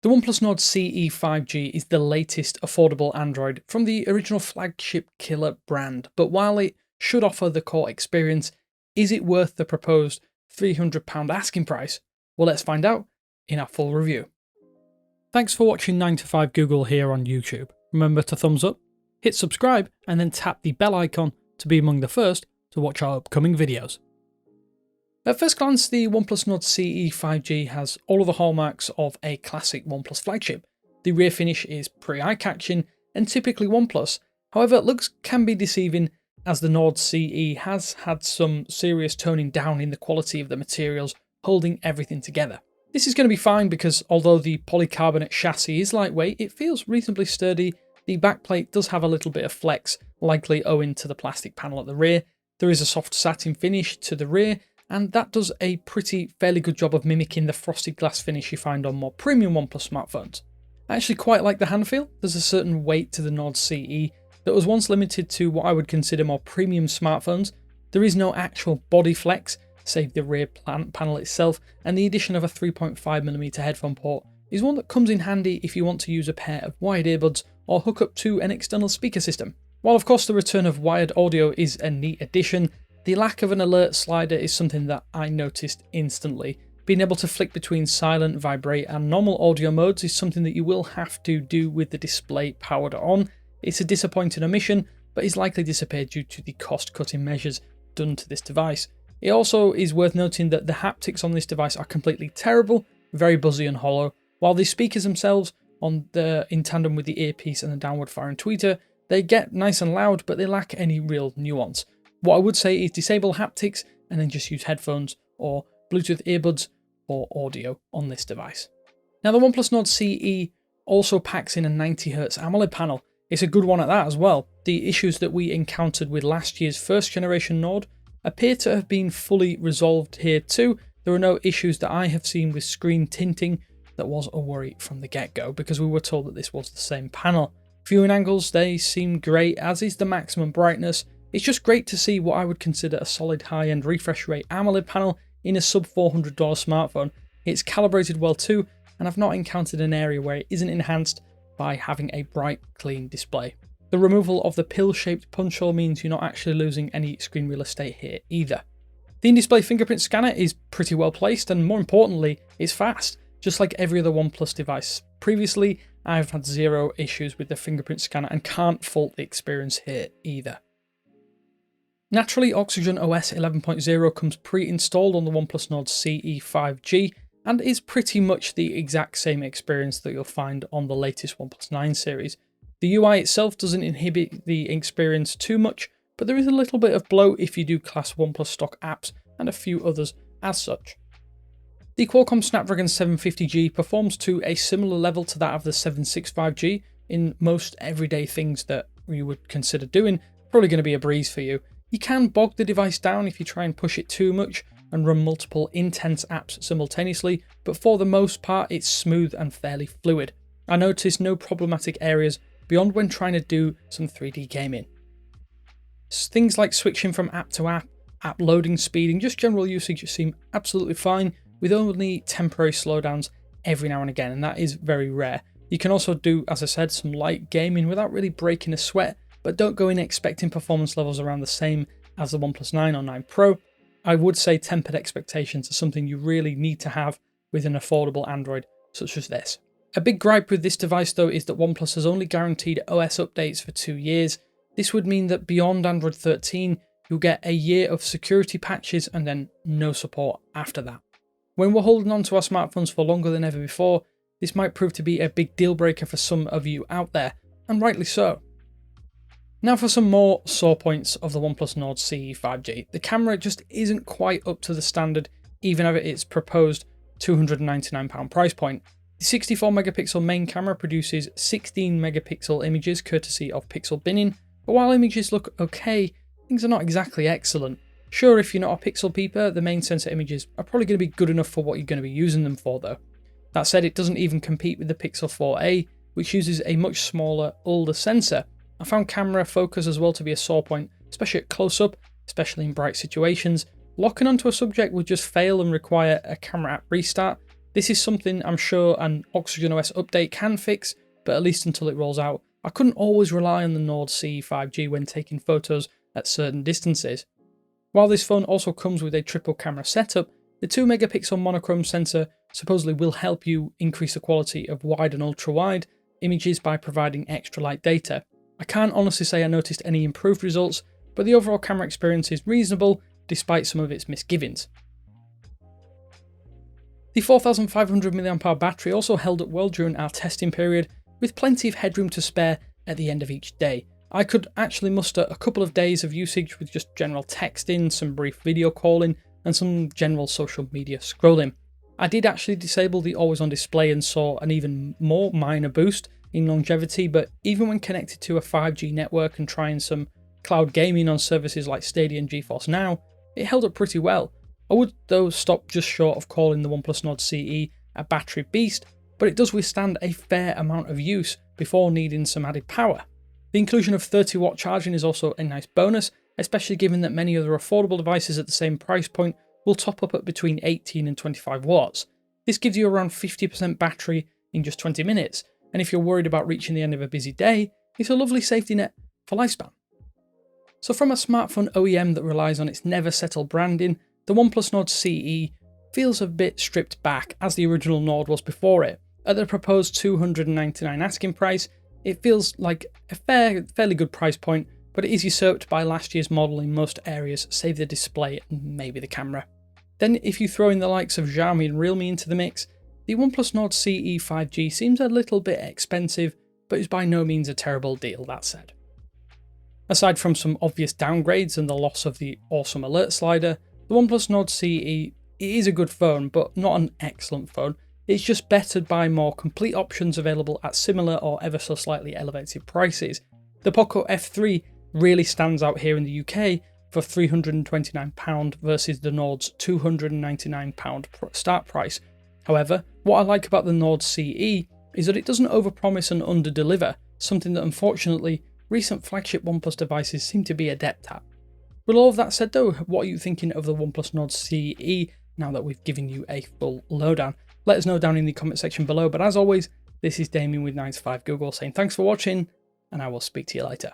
The OnePlus Nord CE 5G is the latest affordable Android from the original flagship killer brand, but while it should offer the core experience, is it worth the proposed £300 asking price? Well, let's find out in our full review. Thanks for watching 9 to 5 Google here on YouTube. Remember to thumbs up, hit subscribe, and then tap the bell icon to be among the first to watch our upcoming videos. At first glance, the OnePlus Nord CE 5G has all of the hallmarks of a classic OnePlus flagship. The rear finish is pretty eye-catching and typically OnePlus. However, looks can be deceiving as the Nord CE has had some serious toning down in the quality of the materials holding everything together. This is going to be fine because although the polycarbonate chassis is lightweight, it feels reasonably sturdy. The backplate does have a little bit of flex, likely owing to the plastic panel at the rear. There is a soft satin finish to the rear, and that does a fairly good job of mimicking the frosted glass finish you find on more premium OnePlus smartphones. I actually quite like the hand feel. There's a certain weight to the Nord CE that was once limited to what I would consider more premium smartphones. There is no actual body flex, save the rear panel itself, and the addition of a 3.5mm headphone port is one that comes in handy if you want to use a pair of wired earbuds or hook up to an external speaker system. While of course the return of wired audio is a neat addition, the lack of an alert slider is something that I noticed instantly. Being able to flick between silent, vibrate and normal audio modes is something that you will have to do with the display powered on. It's a disappointing omission, but is likely disappeared due to the cost-cutting measures done to this device. It also is worth noting that the haptics on this device are completely terrible, very buzzy and hollow, while the speakers themselves, in tandem with the earpiece and the downward firing tweeter, they get nice and loud, but they lack any real nuance. What I would say is disable haptics and then just use headphones or Bluetooth earbuds for audio on this device. Now the OnePlus Nord CE also packs in a 90Hz AMOLED panel. It's a good one at that as well. The issues that we encountered with last year's first generation Nord appear to have been fully resolved here too. There are no issues that I have seen with screen tinting. That was a worry from the get-go because we were told that this was the same panel. Viewing angles, they seem great, as is the maximum brightness. It's just great to see what I would consider a solid high-end refresh rate AMOLED panel in a sub $400 smartphone. It's calibrated well too, and I've not encountered an area where it isn't enhanced by having a bright, clean display. The removal of the pill-shaped punch hole means you're not actually losing any screen real estate here either. The in-display fingerprint scanner is pretty well placed, and more importantly, it's fast. Just like every other OnePlus device previously, I've had zero issues with the fingerprint scanner and can't fault the experience here either. Naturally, OxygenOS 11.0 comes pre-installed on the OnePlus Nord CE 5G and is pretty much the exact same experience that you'll find on the latest OnePlus 9 series. The UI itself doesn't inhibit the experience too much, but there is a little bit of bloat if you do class OnePlus stock apps and a few others as such. The Qualcomm Snapdragon 750G performs to a similar level to that of the 765G in most everyday things that you would consider doing. Probably going to be a breeze for you. You can bog the device down if you try and push it too much and run multiple intense apps simultaneously, but for the most part it's smooth and fairly fluid. I noticed no problematic areas beyond when trying to do some 3D gaming. Things like switching from app to app loading speed and just general usage seem absolutely fine, with only temporary slowdowns every now and again, and that is very rare. You can also do, as I said, some light gaming without really breaking a sweat, but don't go in expecting performance levels around the same as the OnePlus 9 or 9 Pro. I would say tempered expectations are something you really need to have with an affordable Android such as this. A big gripe with this device though is that OnePlus has only guaranteed OS updates for 2 years. This would mean that beyond Android 13, you'll get a year of security patches and then no support after that. When we're holding on to our smartphones for longer than ever before, this might prove to be a big deal breaker for some of you out there, and rightly so. Now for some more sore points of the OnePlus Nord CE 5G. The camera just isn't quite up to the standard, even at its proposed £299 price point. The 64 megapixel main camera produces 16 megapixel images courtesy of pixel binning, but while images look okay, things are not exactly excellent. Sure, if you're not a pixel peeper, the main sensor images are probably going to be good enough for what you're going to be using them for though. That said, it doesn't even compete with the Pixel 4a, which uses a much smaller, older sensor. I found camera focus as well to be a sore point, especially at close-up, especially in bright situations. Locking onto a subject would just fail and require a camera app restart, This is something I'm sure an OxygenOS update can fix, but at least until it rolls out, I couldn't always rely on the Nord CE 5G when taking photos at certain distances. While this phone also comes with a triple camera setup, the 2 megapixel monochrome sensor supposedly will help you increase the quality of wide and ultra wide images by providing extra light data. I can't honestly say I noticed any improved results, but the overall camera experience is reasonable despite some of its misgivings. The 4500 mAh battery also held up well during our testing period, with plenty of headroom to spare at the end of each day. I could actually muster a couple of days of usage with just general texting, some brief video calling, and some general social media scrolling. I did actually disable the always on display and saw an even more minor boost in longevity, but even when connected to a 5G network and trying some cloud gaming on services like Stadia and GeForce Now, it held up pretty well. I would though stop just short of calling the OnePlus Nord CE a battery beast, but it does withstand a fair amount of use before needing some added power. The inclusion of 30-watt charging is also a nice bonus, especially given that many other affordable devices at the same price point will top up at between 18 and 25 watts. This gives you around 50% battery in just 20 minutes, and if you're worried about reaching the end of a busy day, it's a lovely safety net for lifespan. So from a smartphone OEM that relies on its never-settle branding, the OnePlus Nord CE feels a bit stripped back, as the original Nord was before it. At the proposed $299 asking price, it feels like a fairly good price point, but it is usurped by last year's model in most areas, save the display and maybe the camera. Then if you throw in the likes of Xiaomi and Realme into the mix, the OnePlus Nord CE 5G seems a little bit expensive, but is by no means a terrible deal, that said. Aside from some obvious downgrades and the loss of the awesome alert slider, the OnePlus Nord CE is a good phone, but not an excellent phone. It's just bettered by more complete options available at similar or ever so slightly elevated prices. The Poco F3 really stands out here in the UK for £329 versus the Nord's £299 start price. However, what I like about the Nord CE is that it doesn't overpromise and underdeliver, something that unfortunately recent flagship OnePlus devices seem to be adept at. With all of that said though, what are you thinking of the OnePlus Nord CE now that we've given you a full lowdown? Let us know down in the comment section below, but as always, this is Damien with 9to5 Google saying thanks for watching, and I will speak to you later.